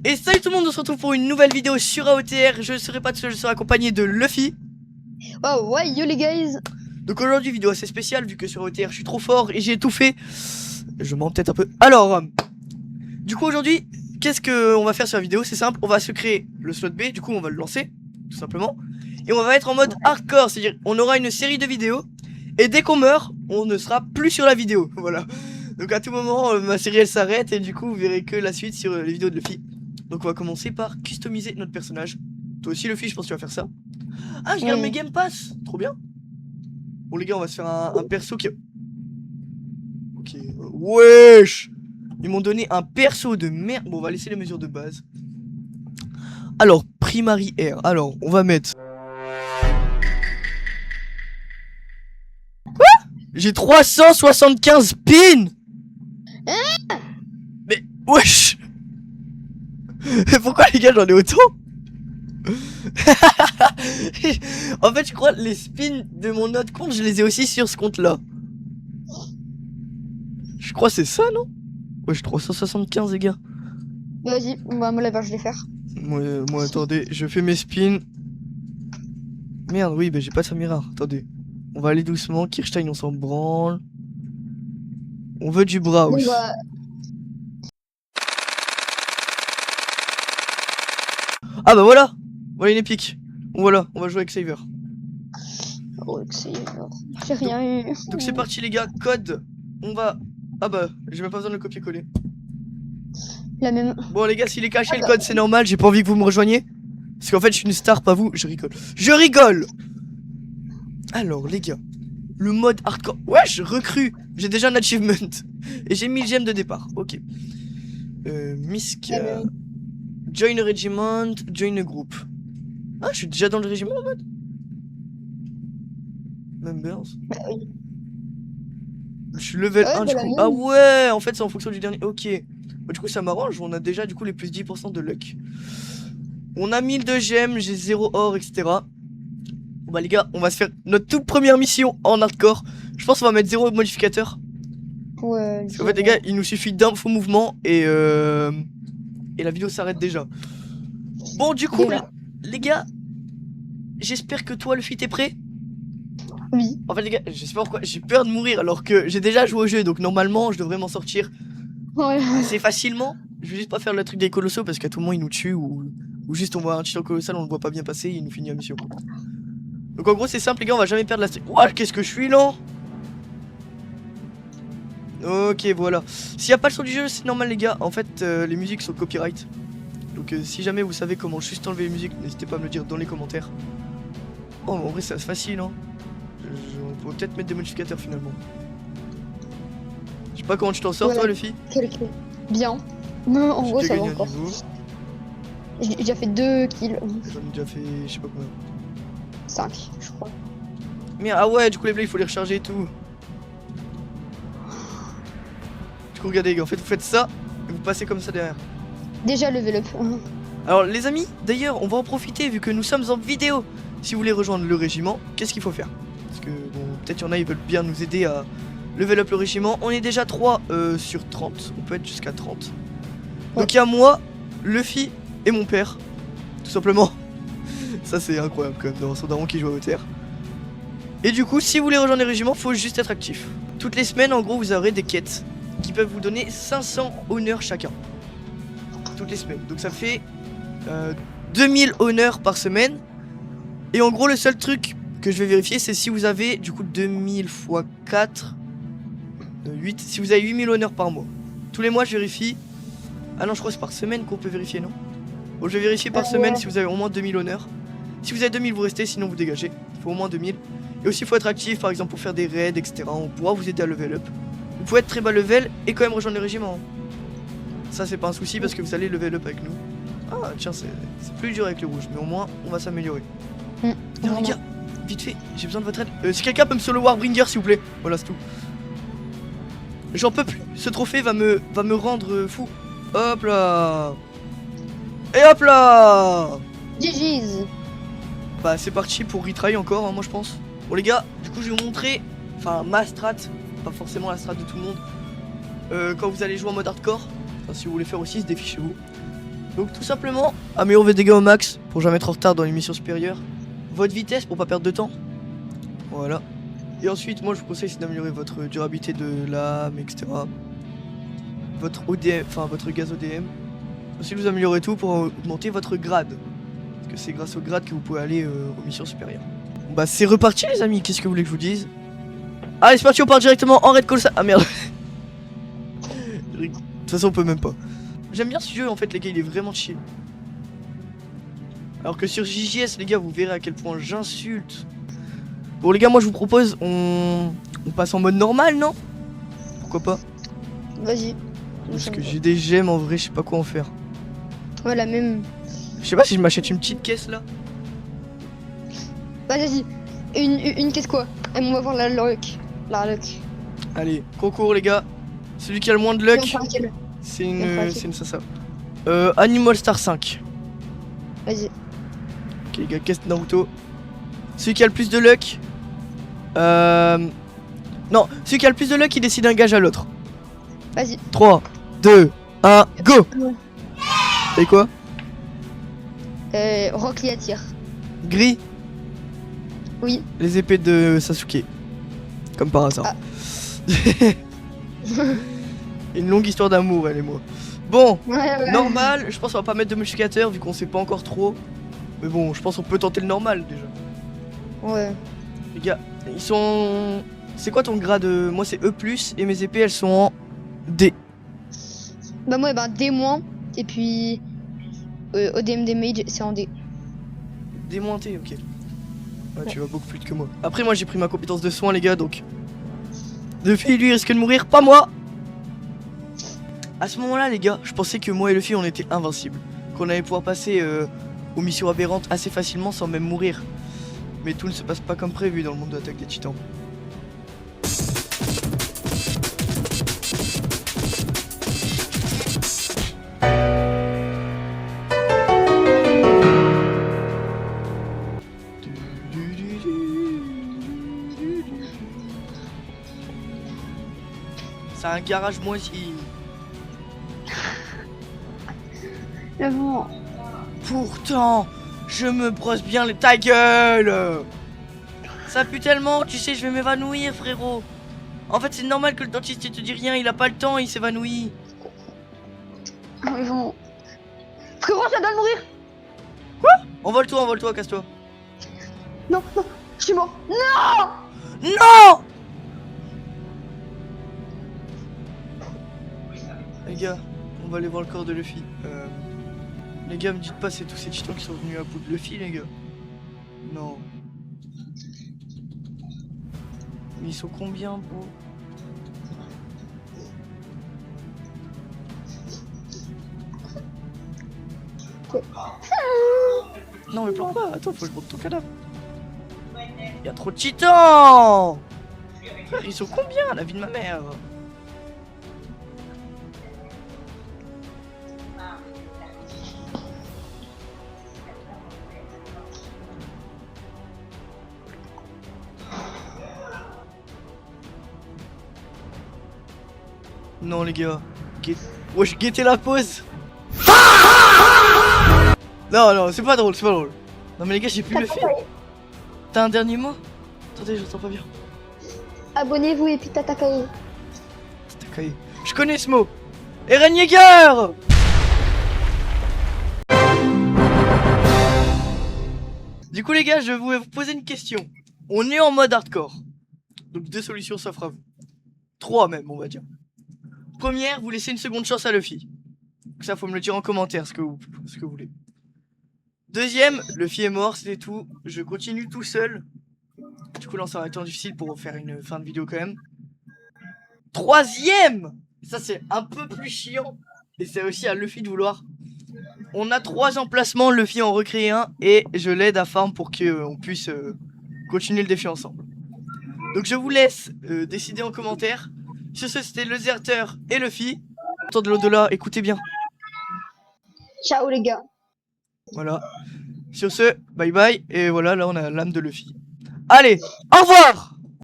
Et salut tout le monde, on se retrouve pour une nouvelle vidéo sur AOTR. Je ne serai pas tout seul, je serai accompagné de Luffy. Oh ouais, yo les guys. Donc aujourd'hui, vidéo assez spéciale vu que sur AOTR je suis trop fort et j'ai tout fait. Je mens peut-être un peu. Alors, du coup aujourd'hui, qu'est-ce qu'on va faire sur la vidéo? C'est simple, on va se créer le slot B, du coup on va le lancer, tout simplement. Et on va être en mode hardcore, c'est-à-dire on aura une série de vidéos. Et dès qu'on meurt, on ne sera plus sur la vidéo, voilà. Donc à tout moment, ma série elle s'arrête et du coup vous verrez que la suite sur les vidéos de Luffy. Donc on va commencer par customiser notre personnage. Toi aussi Luffy, je pense que tu vas faire ça. Ah, je garde mes Game Pass, trop bien. Bon les gars, on va se faire un perso qui... Ok, wesh. Ils m'ont donné un perso de merde. Bon, on va laisser les mesures de base. Alors, Primary Air. Alors, on va mettre... Quoi? J'ai 375 pins. Mais, wesh. Pourquoi les gars, j'en ai autant? En fait, je crois les spins de mon autre compte, je les ai aussi sur ce compte-là. Je crois c'est ça, non? Ouais, j'ai 375 les gars. Vas-y, bah moi là-bas je vais faire. Moi, attendez, je fais mes spins. Merde, oui, bah j'ai pas de Samira. Attendez. On va aller doucement. Kirstein, on s'en branle. On veut du Browse. Bon, bah... Ah bah voilà. Voilà une épique. Voilà, on va jouer avec Saver. Oh, j'ai rien eu. Donc c'est parti les gars, code. On va... Ah bah, j'ai même pas besoin de le copier-coller. La même. Bon les gars, s'il est caché le code, c'est normal, j'ai pas envie que vous me rejoigniez. Parce qu'en fait, je suis une star, pas vous, je rigole. Je rigole. Alors les gars, le mode hardcore... Wesh, recrue. J'ai déjà un achievement. Et j'ai 1000 gemmes de départ, ok. Misk... Join a regiment, join a group. Ah, je suis déjà dans le régiment en mode. Members. Bah oui. Je suis level 1 du coup. Ah ouais, en fait c'est en fonction du dernier. Ok. Bah, du coup ça m'arrange, on a déjà du coup les plus 10% de luck. On a 1000 de gemmes, j'ai 0 or, etc. Bon bah les gars, on va se faire notre toute première mission en hardcore. Je pense qu'on va mettre 0 modificateur. Ouais. Parce qu'en fait les gars, il nous suffit d'un faux mouvement et la vidéo s'arrête déjà. Bon du coup les gars, j'espère que toi Luffy t'es prêt? Oui. En fait les gars, je sais pas pourquoi, j'ai peur de mourir alors que j'ai déjà joué au jeu, donc normalement je devrais m'en sortir assez facilement. Je vais juste pas faire le truc des colossaux parce qu'à tout moment il nous tue ou juste on voit un titan colossal, on le voit pas bien passer et il nous finit la mission. Donc en gros c'est simple les gars, on va jamais perdre la streak. Ouah, qu'est-ce que je suis lent. Ok voilà. S'il y a pas le son du jeu c'est normal les gars, en fait les musiques sont copyright. Donc si jamais vous savez comment juste enlever les musiques, n'hésitez pas à me le dire dans les commentaires. Oh en vrai c'est facile hein. On pourrait peut-être mettre des modificateurs finalement. Je sais pas comment tu t'en sors toi Luffy. Bien. En gros ça va encore. J'ai déjà fait 2 kills. J'en ai déjà fait je sais pas combien. 5 je crois. Mais ah ouais du coup les blés il faut les recharger et tout. Du coup regardez les gars, en fait vous faites ça et vous passez comme ça derrière. Déjà level up. Alors les amis, d'ailleurs on va en profiter vu que nous sommes en vidéo. Si vous voulez rejoindre le régiment, qu'est-ce qu'il faut faire? Parce que bon, peut-être y en a, ils veulent bien nous aider à level up le régiment. On est déjà 3 sur 30, on peut être jusqu'à 30. Donc il y a moi, Luffy et mon père, tout simplement. Ça c'est incroyable quand même, dans son daron qui joue à AOTR. Et du coup, si vous voulez rejoindre le régiment, faut juste être actif. Toutes les semaines, en gros, vous aurez des quêtes qui peuvent vous donner 500 honneurs chacun. Toutes les semaines, donc ça fait 2000 honneurs par semaine. Et en gros le seul truc que je vais vérifier c'est si vous avez du coup 2000 x 4 8, si vous avez 8000 honneurs par mois. Tous les mois je vérifie. Ah non je crois que c'est par semaine qu'on peut vérifier non. Bon je vais vérifier par semaine si vous avez au moins 2000 honneurs. Si vous avez 2000 vous restez, sinon vous dégagez. Il faut au moins 2000. Et aussi il faut être actif par exemple pour faire des raids etc. On pourra vous aider à level up. Vous pouvez être très bas level et quand même rejoindre le régiment. Ça c'est pas un souci parce que vous allez level up avec nous. Ah tiens c'est plus dur avec le rouge mais au moins on va s'améliorer. Non les gars, vite fait, j'ai besoin de votre aide. Si quelqu'un peut me solo Warbringer s'il vous plaît. Voilà c'est tout. J'en peux plus, ce trophée va me rendre fou. Hop là. Et hop là. GG's. Bah c'est parti pour retry encore hein, moi je pense. Bon les gars, du coup je vais vous montrer, enfin ma strat, pas forcément la strat de tout le monde. Quand vous allez jouer en mode hardcore, enfin, si vous voulez faire aussi ce défi chez vous. Donc tout simplement, améliorer vos dégâts au max pour jamais être en retard dans les missions supérieures. Votre vitesse pour pas perdre de temps. Voilà. Et ensuite, moi je vous conseille d'améliorer votre durabilité de l'âme, etc. Votre ODM, enfin votre gaz ODM. Ensuite vous améliorez tout pour augmenter votre grade. Parce que c'est grâce au grade que vous pouvez aller aux missions supérieures. Bon, bah c'est reparti les amis, qu'est-ce que vous voulez que je vous dise? Allez c'est parti, on part directement en Red Call. Ah merde. De toute façon on peut même pas. J'aime bien ce jeu en fait les gars, il est vraiment chill. Alors que sur JJS les gars vous verrez à quel point j'insulte. Bon les gars, moi je vous propose on passe en mode normal, non? Pourquoi pas? Vas-y. Parce que j'ai des gemmes en vrai, je sais pas quoi en faire. Ouais, la même. Je sais pas si je m'achète une petite caisse là. Vas-y. Une caisse quoi? Et on va voir la luck. La luck. Allez, concours les gars. Celui qui a le moins de luck, c'est on fera laquelle une ça. Animal Star 5. Vas-y. Ok les gars, caisse Naruto. Celui qui a le plus de luck. Non, celui qui a le plus de luck il décide un gage à l'autre. Vas-y. 3, 2, 1, go. Et quoi? Rock Lee attire. Gris. Oui. Les épées de Sasuke. Comme par hasard. Une longue histoire d'amour elle et moi. Bon, Ouais. normal, je pense qu'on va pas mettre de modificateur vu qu'on sait pas encore trop. Mais bon, je pense qu'on peut tenter le normal déjà. Ouais. Les gars, ils sont... C'est quoi ton grade? Moi c'est E+, et mes épées elles sont en D. Bah moi D-, et puis ODM damage c'est en D. D-T, ok. Ouais, tu vas beaucoup plus vite que moi. Après moi j'ai pris ma compétence de soin les gars, donc... Luffy lui risque de mourir, pas moi. À ce moment là les gars, je pensais que moi et Luffy on était invincibles. Qu'on allait pouvoir passer aux missions aberrantes assez facilement sans même mourir. Mais tout ne se passe pas comme prévu dans le monde de l'Attaque des Titans. C'est un garage moisi. Avant. Pourtant, je me brosse bien les... Ta gueule! Ça pue tellement, tu sais, je vais m'évanouir, frérot. En fait, c'est normal que le dentiste il te dit rien, il a pas le temps, il s'évanouit. Frérot, ça doit mourir. Envole-toi, casse-toi. Non, je suis mort. Non! Non! Les gars, on va aller voir le corps de Luffy. Les gars, me dites pas c'est tous ces titans qui sont venus à bout de Luffy, les gars. Non. Mais ils sont combien, bro? Non mais pleure pas, attends, faut que je monte ton cadavre. Y'a trop de titans! Frère, ils sont combien, la vie de ma mère? Non les gars, wesh, guettez la pause. Non, c'est pas drôle, c'est pas drôle. Non mais les gars, j'ai plus le fil. T'as un dernier mot? Attendez, j'entends pas bien. Abonnez-vous et puis Tatakai. Tatakai. Je connais ce mot. Eren Yeager. Du coup les gars, je voulais vous poser une question. On est en mode hardcore. Donc 2 solutions s'offrent à vous. 3 même, on va dire. Première, vous laissez une seconde chance à Luffy. Ça, faut me le dire en commentaire ce que vous voulez. Deuxième, Luffy est mort, c'était tout. Je continue tout seul. Du coup, là, ça va être difficile pour faire une fin de vidéo quand même. Troisième, ça c'est un peu plus chiant. Et c'est aussi à Luffy de vouloir. On a 3 emplacements, Luffy en recrée un. Et je l'aide à farm pour qu'on puisse continuer le défi ensemble. Donc je vous laisse décider en commentaire. Sur ce, c'était le Zerter et Luffy. Autour de l'au-delà, écoutez bien. Ciao les gars. Voilà. Sur ce, bye bye. Et voilà, là on a l'âme de Luffy. Allez, au revoir!